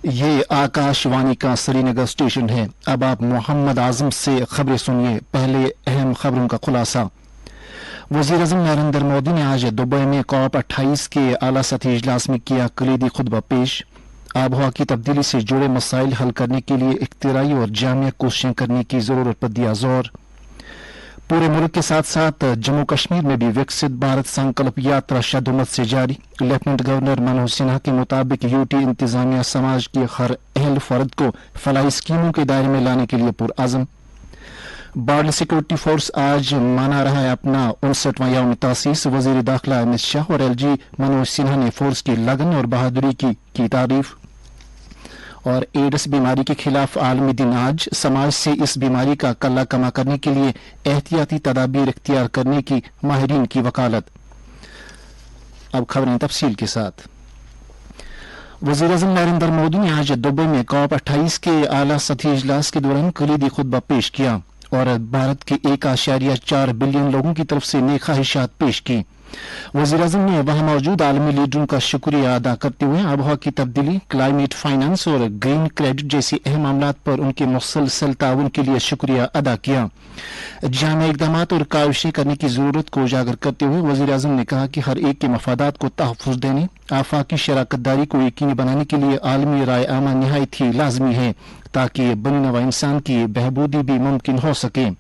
ये आकाशवाणी का श्रीनगर स्टेशन है। अब आप मोहम्मद आजम से खबरें सुनिए। पहले अहम खबरों का खुलासा। वज़ीर-ए-आज़म नरेंद्र मोदी ने आज दुबई में COP28 के आला सतही इजलास में किया कलीदी खुतबा पेश। आबहवा की तब्दीली से जुड़े मसाइल हल करने के लिए इख्तिराई और जामिया कोशिशें करने की जरूरत पर दिया जोर। पूरे मुल्क के साथ साथ जम्मू कश्मीर में भी विकसित भारत संकल्प यात्रा शद्दुमत से जारी। लेफ्टिनेंट गवर्नर मनोज सिन्हा के मुताबिक यूटी इंतजामिया समाज के हर अहल फर्द को फलाही स्कीमों के दायरे में लाने के लिए पुरअज़म। बॉर्डर सिक्योरिटी फोर्स आज मना रहा है अपना 59वां यौम तासीस। वजीर दाखिला अमित शाह और LG मनोज सिन्हा ने फोर्स की लगन और बहादुरी की तारीफ। और एड्स बीमारी के खिलाफ आलमी दिन आज। समाज से इस बीमारी का कल्ला कमा करने के लिए एहतियाती तदाबीर इख्तियार करने की माहिरीन की वकालत। अब खबरें तफसील के साथ। वज़ीर-ए-आज़म नरेंद्र मोदी ने आज दुबई में COP28 के आला सतही इजलास के दौरान कलीदी खुतबा पेश किया और भारत के 1.4 बिलियन लोगों की तरफ से नेक ख्वाहिशात पेश की। वज़ीर-ए-आज़म ने वहां मौजूद आलमी लीडरों का शुक्रिया अदा करते हुए आबहवा की तब्दीली, क्लाइमेट फाइनेंस और ग्रीन क्रेडिट जैसी अहम मामलात पर उनके मुसलसल ताउन के लिए शुक्रिया अदा किया। जामे इक़दामात और काविशें करने की जरूरत को उजागर करते हुए वज़ीर-ए-आज़म ने कहा कि हर एक के मफादात को तहफ़्फ़ुज़ देने, आफाकी शराकत दारी को यकीनी बनाने के लिए आलमी राय आमा निहायत ही लाजमी है ताकि बनी नवा इंसान की बहबूदी भी मुमकिन हो सके।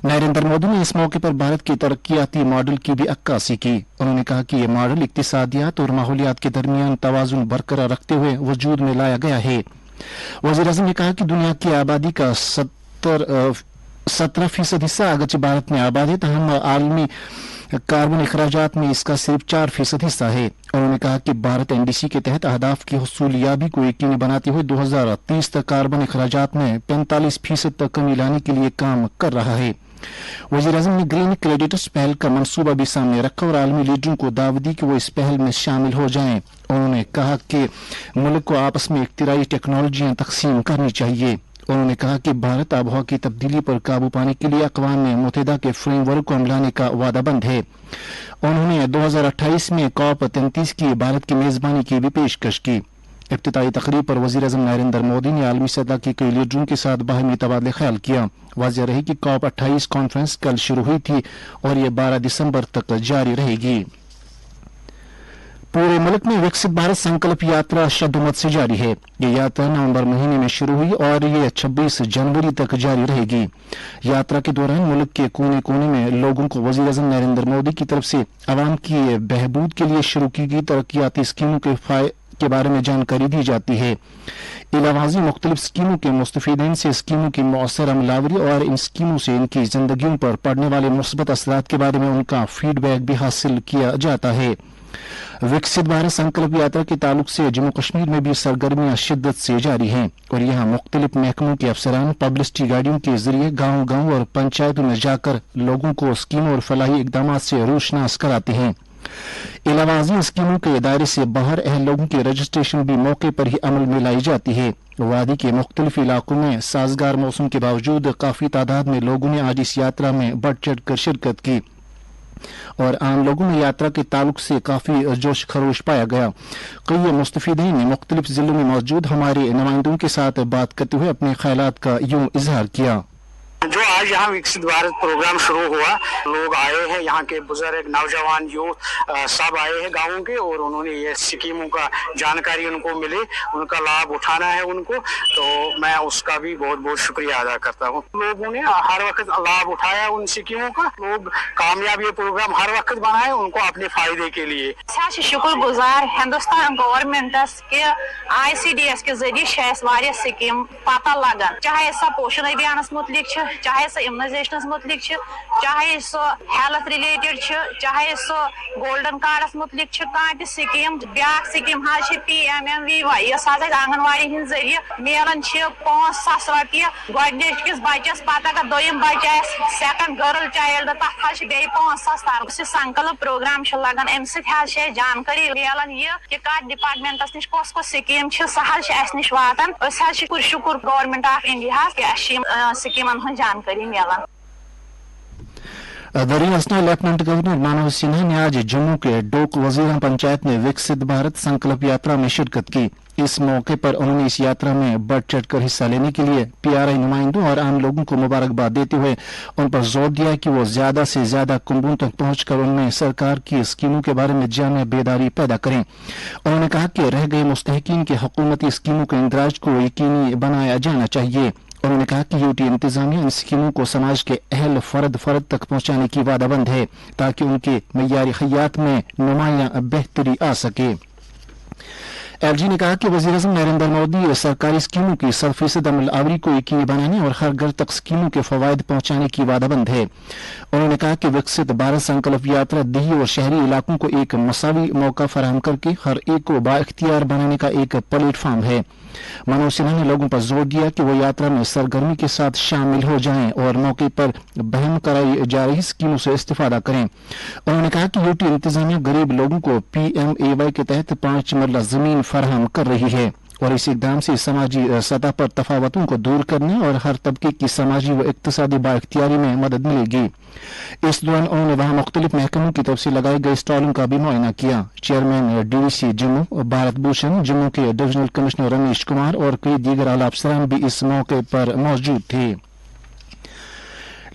नरेंद्र मोदी ने इस मौके पर भारत के तरक्याती मॉडल की भी अक्कासी की। उन्होंने कहा कि यह मॉडल इक्तिसादियात और माहौलियात के दरमियान तवाज़ुन बरकरार रखते हुए वजूद में लाया गया है। वज़ीर-ए-आज़म ने कहा कि दुनिया की आबादी का 17% हिस्सा अगरचे भारत में आबाद है, तहम आलमी कार्बन अखराजात में इसका सिर्फ 4% हिस्सा है। उन्होंने कहा कि भारत NDC के तहत अहदाफ की हुसूलियाबी को यकीनी बनाते हुए 2030 तक कार्बन अखराजात में 45% तक कमी लाने के लिए काम कर रहा है। वज़ीर-ए-आज़म ने ग्रीन क्रेडिटर्स पहल का मंसूबा भी सामने रखा और आलमी लीडरों को दावत दी कि वो इस पहल में शामिल हो जाएं। उन्होंने कहा कि मुल्क को आपस में इख्तिराई टेक्नोलॉजियां तकसीम करनी चाहिए। उन्होंने कहा कि भारत आबहवा की तब्दीली पर काबू पाने के लिए अक़वाम मुत्तहिदा के फ्रेमवर्क को अपनाने का वादाबंद है। उन्होंने 2028 में COP33 की भारत की मेजबानी की भी पेशकश की। इफ्तिताई तकरीब पर वज़ीर-ए-आज़म नरेंद्र मोदी ने आलमी सतह के कई लीडरों के साथ बाहमी तबादले ख्याल किया। वाज़ेह रही कि COP28 कॉन्फ्रेंस कल शुरू हुई थी और ये 12 दिसंबर तक जारी रहेगी। पूरे मुल्क में विकसित भारत संकल्प यात्रा शद्दुमत से जारी है। ये यात्रा नवंबर महीने में शुरू हुई और ये 26 जनवरी तक जारी रहेगी। यात्रा के दौरान मुल्क के कोने कोने में लोगों को वज़ीर-ए-आज़म नरेंद्र मोदी की तरफ से अवाम की बहबूद के लिए शुरू की गई तरक्याती स्कीमों के बारे में जानकारी दी जाती है। इलावाज़ी मुख्तलिफ स्कीमों के मुस्तफ़ीदीन से स्कीमों की मौसर अमलावरी और इन स्कीमों से इनकी जिंदगियों पर पड़ने वाले मुस्बत असरात के बारे में उनका फीडबैक भी हासिल किया जाता है। विकसित भारत संकल्प यात्रा के ताल्लुक से जम्मू कश्मीर में भी सरगर्मियां शिद्दत से जारी हैं और यहाँ मुख्तलिफ महकमों के अफसरान पब्लिसिटी गाड़ियों के जरिए गाँव गाँव और पंचायतों में जाकर लोगों को स्कीमों और फलाही इकदामात से रोशनास कराते हैं। इलावाज़ी स्कीमों के दायरे से बाहर अहल लोगों की रजिस्ट्रेशन भी मौके पर ही अमल में लाई जाती है। वादी के मुख्तलिफ इलाकों में साजगार मौसम के बावजूद काफी तादाद में लोगों ने आज इस यात्रा में बढ़ चढ़ कर शिरकत की और आम लोगों में यात्रा के ताल्लुक से काफी जोश खरोश पाया गया। कई मुस्तफीदीन ने मुख्तलिफ जिलों में मौजूद हमारे नुमाइंदों के साथ बात करते हुए अपने ख्यालात का यूं इजहार किया। जो आज यहाँ विकसित भारत प्रोग्राम शुरू हुआ, लोग आए हैं, यहाँ के बुजुर्ग, नौजवान, यूथ सब आए हैं गाँवों के और उन्होंने ये स्कीमों का जानकारी उनको मिले, उनका लाभ उठाना है उनको, तो मैं उसका भी बहुत बहुत शुक्रिया अदा करता हूँ। लोगों ने हर वक्त लाभ उठाया उन स्कीमों का, लोग कामयाब ये प्रोग्राम हर वक्त बनाए उनको अपने फायदे के लिए। शुक्र गुजार हिंदुस्तान गवर्नमेंटस के ICDS के जरिए स्कीम पता लगन, चाहे सब पोषण अभियान मुतलिक, चाहे सो इम्यूनाइजेशन मुतलिक, चाहे सो हेल्थ रिलेटेड, चाहे सो गोल्डन कार्डस मुतलिक कह स्कीम। ब्या स्कीम PMMVY यस आंगनवाड़ी हंद जरिए मिलान 5,000 रुपये गोस बचस, पता अगर दोम बच्चे सेकंड गर्ल चाइल्ड तथ बे 5,000 संकल्प प्रोग्राम लगन। अम सह जानकारी मिलान यह कि कत डिपार्टमेंटस निश कस स्कीम सह नश वातान। शुक्र गवर्नमेंट ऑफ इंडिया स्कीमन जानकारी मिलान। दरियासना लेफ्टिनेंट गवर्नर मनोज सिन्हा ने आज जम्मू के डोक वजीरा पंचायत में विकसित भारत संकल्प यात्रा में शिरकत की। इस मौके पर उन्होंने इस यात्रा में बढ़ चढ़कर हिस्सा लेने के लिए PRI नुमाइंदों और आम लोगों को मुबारकबाद देते हुए उन पर जोर दिया कि वो ज्यादा से ज्यादा कुंबों तक पहुंचकर उनमें सरकार की स्कीमों के बारे में जाने बेदारी पैदा करें। उन्होंने कहा कि रह गए मुस्तहिकीन की हुकूमती स्कीमों के इंदराज को यकीनी बनाया जाना चाहिए। उन्होंने कहा कि यूटी इंतजामिया इन स्कीमों को समाज के अहल फर्द तक पहुंचाने की वादाबंद है ताकि उनके मयारी हयात में नुमाया बेहतरी आ सके। LG ने कहा कि वज़ीर-ए-आज़म नरेंद्र मोदी सरकारी स्कीमों की 100% अमल आवरी को यकीनी बनाने और हर घर तक स्कीमों के फवायद पहुंचाने की वादाबंद है। उन्होंने कहा कि विकसित भारत संकल्प यात्रा देही और शहरी इलाकों को एक मसावी मौका फराहम करके हर एक को बाइख्तियार बनाने का एक प्लेटफॉर्म है। मनोज सिन्हा ने लोगों पर जोर दिया कि वो यात्रा में सरगर्मी के साथ शामिल हो जाएं और मौके पर बहम कराई जा रही स्कीमों से इस्तेफादा करें। उन्होंने कहा कि यूटी इंतजामिया गरीब लोगों को PMAY के तहत 5 मरला जमीन फराहम कर रही है और इस इकदाम से समाजी सतह पर तफावतों को दूर करने और हर तबके की समाजी व इक्तिसादी बाइख्तियारी में मदद मिलेगी। इस दौरान उन्होंने वहां मुख्तलिफ महकमों की तरफ से लगाए गए स्टॉलों का भी मुआयना किया। चेयरमैन DVC जम्मू भारत भूषण, जम्मू के डिविजनल कमिश्नर रमेश कुमार और कई दीगर आला अफसरान भी इस मौके पर मौजूद थे।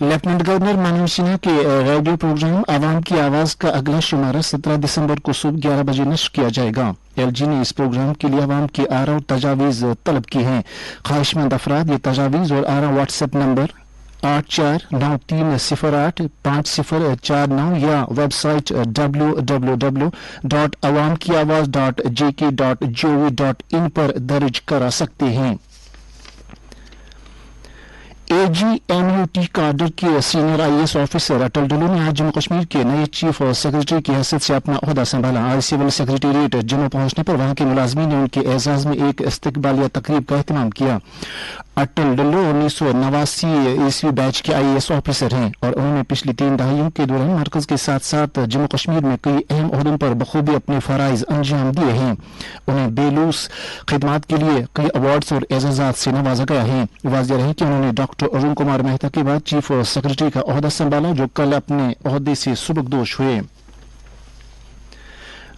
लेफ्टिनेंट गवर्नर मनोज सिन्हा के रेडियो प्रोग्राम आवाम की आवाज का अगला शुमारा 17 दिसंबर को सुबह 11 बजे नश्र किया जाएगा। LG ने इस प्रोग्राम के लिए आवाम की आरा और तजावीज तलब की हैं। ख्वाहिशमंद अफराद ये तजावीज और आरा व्हाट्सएप नंबर 8493085049 या वेबसाइट www.awamkiawaz.jk.gov.in पर दर्ज करा सकते हैं। AGMUT काडर के सीनियर IAS ऑफिसर अटल डुल्लू ने आज जम्मू कश्मीर के नए चीफ सेक्रेटरी की हैसियत से अपना ओहदा संभाला। आज सिविल सेक्रेटेरिएट जम्मू पहुंचने पर वहां के मुलाजमीन ने उनके एजाज में एक इस्तकबालिया तकरीब का एहतमाम किया। अटल डुल्लू 1989 ईस्वी बैच के IAS ऑफिसर हैं और उन्होंने पिछली 3 दहाइयों के दौरान मरकज के साथ साथ जम्मू कश्मीर में कई अहम ओहदों पर बखूबी अपने फराइज अंजाम दिए हैं। उन्हें बेलूस खिदमात के लिए कई अवार्ड्स और एजाजात से नवाजा गया है। वाज़ेह रहे कि उन्होंने डॉक्टर अरुण कुमार मेहता के बाद चीफ सेक्रेटरी का ओहदा संभाला, जो कल अपने ओहदे से सुबकदोश हुए।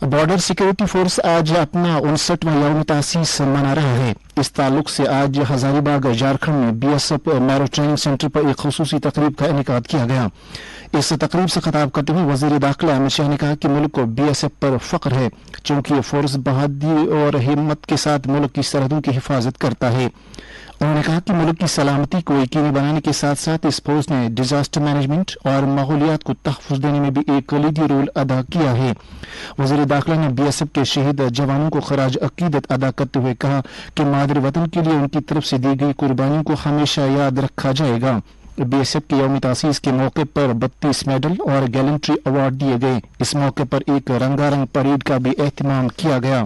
बॉर्डर सिक्योरिटी फोर्स आज अपना 59वां यौम तासीस मना रहा है। इस ताल्लुक से आज हजारीबाग झारखंड में BSF मैरो ट्रेनिंग सेंटर पर एक खुसूसी तकरीब का इनेकाद किया गया। इस तकरीब से खिताब करते हुए वजीर दाखिला अमित शाह ने कहा कि मुल्क को BSF पर फख्र है, चूंकि ये फोर्स बहादुरी और हिम्मत के साथ मुल्क की सरहदों की हिफाजत करता है। उन्होंने कहा कि मुल्क की सलामती को यकीनी बनाने के साथ साथ इस फोर्स ने डिजास्टर मैनेजमेंट और माहौलियात को तहफ़्फ़ुज़ देने में भी एक कलीदी रोल अदा किया है। वज़ीर दाखिला ने BSF के शहीद जवानों को खराज अकीदत अदा करते हुए कहा कि मादर वतन के लिए उनकी तरफ से दी गई कुर्बानियों को हमेशा याद रखा जाएगा। BSF के यौम तासीस के मौके पर 32 मेडल और गैलेंट्री अवार्ड दिए गए। इस मौके पर एक रंगारंग परेड का भी एहतमाम किया गया।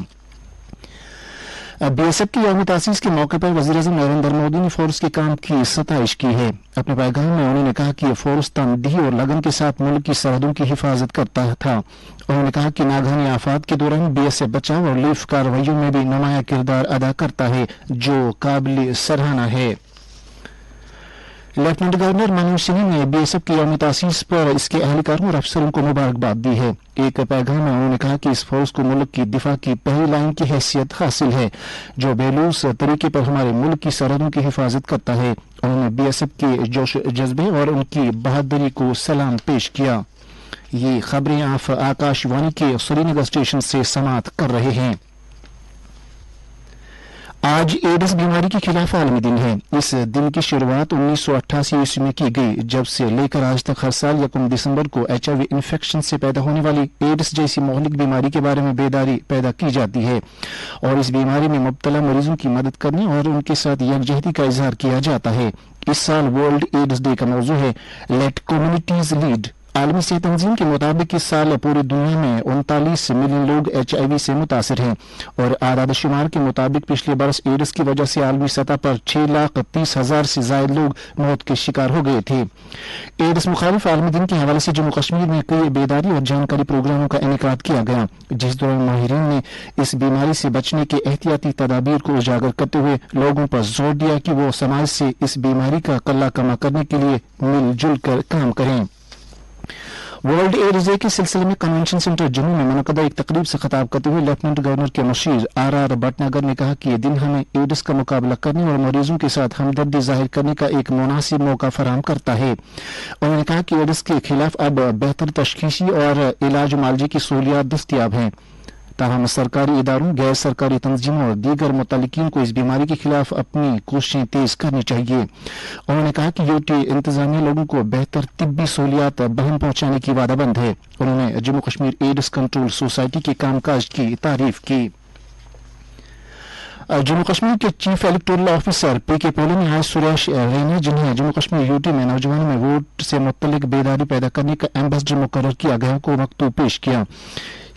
BSF की यौम तासीस के मौके पर वज़ीर-ए-आज़म नरेंद्र मोदी ने फोर्स के काम की सताइश की है। अपने पैगाम में उन्होंने कहा कि यह फोर्स तनदेही और लगन के साथ मुल्क की सरहदों की हिफाजत करता था। उन्होंने कहा कि नागहानी आफात के दौरान BSF बचाव और रिलीफ कार्रवाइयों में भी नुमाया किरदार अदा करता है, जो काबिल सराहना है। लेफ्टिनेंट गवर्नर मनोज सिन्हा ने BSF की यौम तासीस पर इसके एहलकारों और अफसरों को मुबारकबाद दी है। एक पैगाम में उन्होंने कहा कि इस फोर्स को मुल्क की दिफा की पहली लाइन की हैसियत हासिल है, जो बेलूस तरीके पर हमारे मुल्क की सरहदों की हिफाजत करता है। उन्होंने BSF के जोश जज्बे और उनकी बहादुरी को सलाम पेश किया। ये खबरें आप आकाशवाणी के श्रीनगर स्टेशन से समात कर रहे हैं। आज एड्स बीमारी के खिलाफ आलमी दिन है। इस दिन की शुरुआत 1988 ईस्वी में की गई, जब से लेकर आज तक हर साल 1 दिसंबर को HIV इन्फेक्शन से पैदा होने वाली एड्स जैसी मोहलिक बीमारी के बारे में बेदारी पैदा की जाती है और इस बीमारी में मुब्तला मरीजों की मदद करने और उनके साथ यकजहती का इजहार किया जाता है। इस साल वर्ल्ड एड्स डे का मौजू है लेट कम्युनिटीज लीड। आलमी सेहत तंजीम के मुताबिक इस साल पूरी दुनिया में 39 मिलियन लोग HIV से मुतासिर हैं और आदाद शुमार के मुताबिक पिछले बरस एड्स की वजह से आलमी सतह पर 6,30,000 से ज्यादा लोग मौत के शिकार हो गए थे। एड्स मुखालिफ आलमी दिन के हवाले से जम्मू कश्मीर में कई बेदारी और जानकारी प्रोग्रामों का इनेकाद किया गया, जिस दौरान माहिरीन ने इस बीमारी से बचने के एहतियाती तदाबीर को उजागर करते हुए लोगों पर जोर दिया कि वो समाज से इस बीमारी का कल्ला कमा करने के लिए मिलजुल कर काम करें। वर्ल्ड एड्स डे के सिलसिले में कन्वेंशन सेंटर जम्मू में मुनक्कदा एक तकरीब से खिताब करते हुए लेफ्टिनेंट गवर्नर के मुशीर RR भटनागर ने कहा कि ये दिन हमें एड्स का मुकाबला करने और मरीजों के साथ हमदर्दी जाहिर करने का एक मुनासिब मौका फराहम करता है। उन्होंने कहा कि एड्स के खिलाफ अब बेहतर तशखीसी और इलाज मुआलजे की सहूलियात दस्तयाब हैं, ताहम सरकारी इदारों, गैर सरकारी तंजीमों और दीगर मुतल्लिकीन को इस बीमारी के खिलाफ अपनी कोशिशें तेज करनी चाहिए। उन्होंने कहा कि यूटी इंतजामिया लोगों को बेहतर तिब्बी सहूलियात बहम पहुंचाने की वादाबंद है। उन्होंने Jammu Kashmir AIDS control society के कामकाज की तारीफ की। जम्मू कश्मीर के चीफ इलेक्टोरल ऑफिसर PK पोलो ने आज सुरेश रैना, जिन्हें जम्मू कश्मीर यूटी में नौजवानों में वोट से मुतल्लिक बेदारी पैदा करने का एम्बेसडर मुकर्रर किया गया, को मकतूब पेश किया।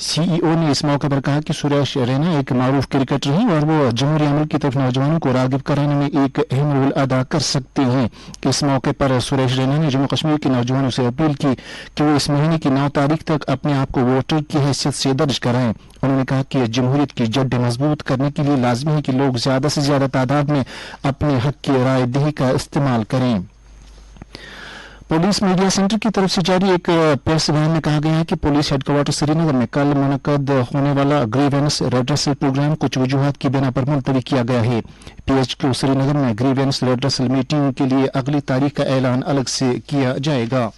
CEO ने इस मौके पर कहा कि सुरेश रैना एक मारूफ क्रिकेटर हैं और वो जमहूरी अमल की तरफ नौजवानों को रागिब कराने में एक अहम रोल अदा कर सकते हैं। इस मौके पर सुरेश रैना ने जम्मू कश्मीर के नौजवानों से अपील की कि वो इस महीने की 9 तारीख तक अपने आप को वोटर की हैसियत से दर्ज कराएं। उन्होंने कहा कि जमहूरियत की जड़ मजबूत करने के लिए लाजमी है कि लोग ज्यादा से ज्यादा तादाद में अपने हक की राय दही का इस्तेमाल करें। पुलिस मीडिया सेंटर की तरफ से जारी एक प्रेस बयान में कहा गया है कि पुलिस हेडक्वार्टर श्रीनगर में कल मुनक्कद होने वाला ग्रीवेंस रेड्रेसल प्रोग्राम कुछ वजूहात की बिना पर मुलतवी किया गया है। PHQ श्रीनगर में ग्रीवेंस रेड्रेसल मीटिंग के लिए अगली तारीख का ऐलान अलग से किया जाएगा।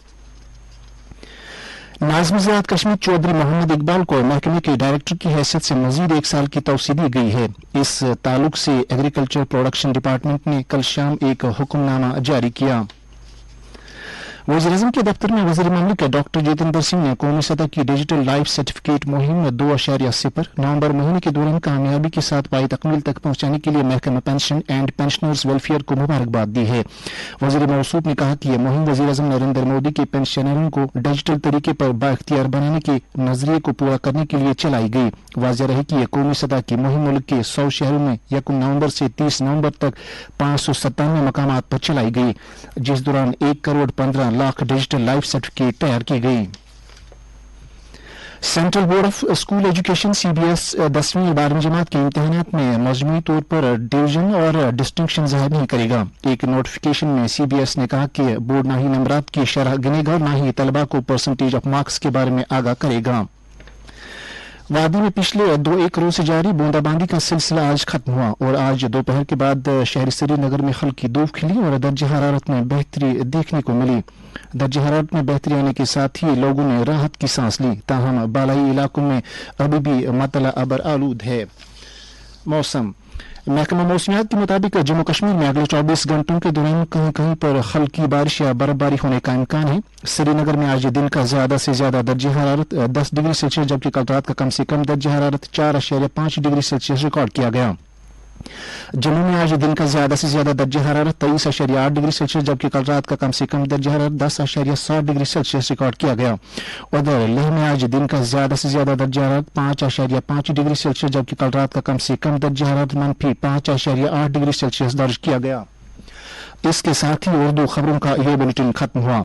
नाज़िम-ए-ज़ियाद कश्मीर चौधरी मोहम्मद इकबाल को महकमे के डायरेक्टर की हैसियत से मजीद 1 साल की तौसीह दी गई है। इस ताल्लुक से एग्रीकल्चर प्रोडक्शन डिपार्टमेंट ने कल शाम एक हुक्मनामा जारी किया। वज़ीर-ए-आज़म के दफ्तर में वज़ीर ममलिकत डॉक्टर जितेंद्र सिंह ने कौमी सतह की डिजिटल लाइफ सर्टिफिकेट मुहिम 2.0 नवंबर महीने के दौरान कामयाबी के साथ पाई तकमील तक पहुंचाने के लिए महकमा पेंशन एंड पेंशनर्स वेलफेयर को मुबारकबाद दी है। वज़ीर मौसूफ ने कहा कि यह मुहिम वज़ीर-ए-आज़म नरेंद्र मोदी के पेंशनरों को डिजिटल तरीके पर बाइख्तियार बनाने के नजरिए को पूरा करने के लिए चलाई गई। वाज़ेह रहे कि यह कौमी सतह की मुहिम मुल्क के 100 शहरों में 1 नवंबर से 30 नवंबर तक 597 मकामात पर चलाई गई, जिस दौरान 1 crore 15 lakh digital life certificate तैयार की गई। Central board of school education CBS 10वीं और 12वीं जमात के इम्तिहानात में मजमूई तौर पर डिवीजन और डिस्टिंक्शन जाहिर नहीं करेगा। एक नोटिफिकेशन में CBS ने कहा कि बोर्ड न ही नंबरात की शरह गिनेगा और न ही तलबा को परसेंटेज ऑफ मार्क्स के बारे में आगाह करेगा। वादी में पिछले 2-1 रोज से जारी बूंदाबांदी का सिलसिला आज खत्म हुआ और आज दोपहर के बाद शहर श्रीनगर में हल्की धूप खिली और दर्जे हरारत में बेहतरी देखने को मिली। दर्जे हरारत में बेहतरी आने के साथ ही लोगों ने राहत की सांस ली, ताहम बालाई इलाकों में अभी भी मतला अबर आलूद है। मौसम महकमा मौसमियात के मुताबिक जम्मू कश्मीर में अगले 24 घंटों के दौरान कहीं कहीं पर हल्की बारिश या बर्फबारी होने का इम्कान है। श्रीनगर में आज दिन का ज्यादा से ज्यादा दर्जे हरारत 10 डिग्री सेल्सियस जबकि कल रात का कम से कम दर्जे हरारत 4.5 डिग्री सेल्सियस रिकॉर्ड किया गया। जम्मू में आज दिन का ज्यादा से ज्यादा दर्जे हरारत 23.8 डिग्री सेल्सियस जबकि कल रात का कम से कम दर्जे हरारत 10.7 डिग्री सेल्सियस रिकॉर्ड किया गया। उधर लेह में आज दिन का ज्यादा से ज्यादा दर्जे हरारत 5.5 डिग्री सेल्सियस जबकि कल रात का कम से कम दर्जे हरारत -5.8 डिग्री सेल्सियस दर्ज किया गया। इसके साथ ही उर्दू खबरों का यह बुलेटिन खत्म हुआ।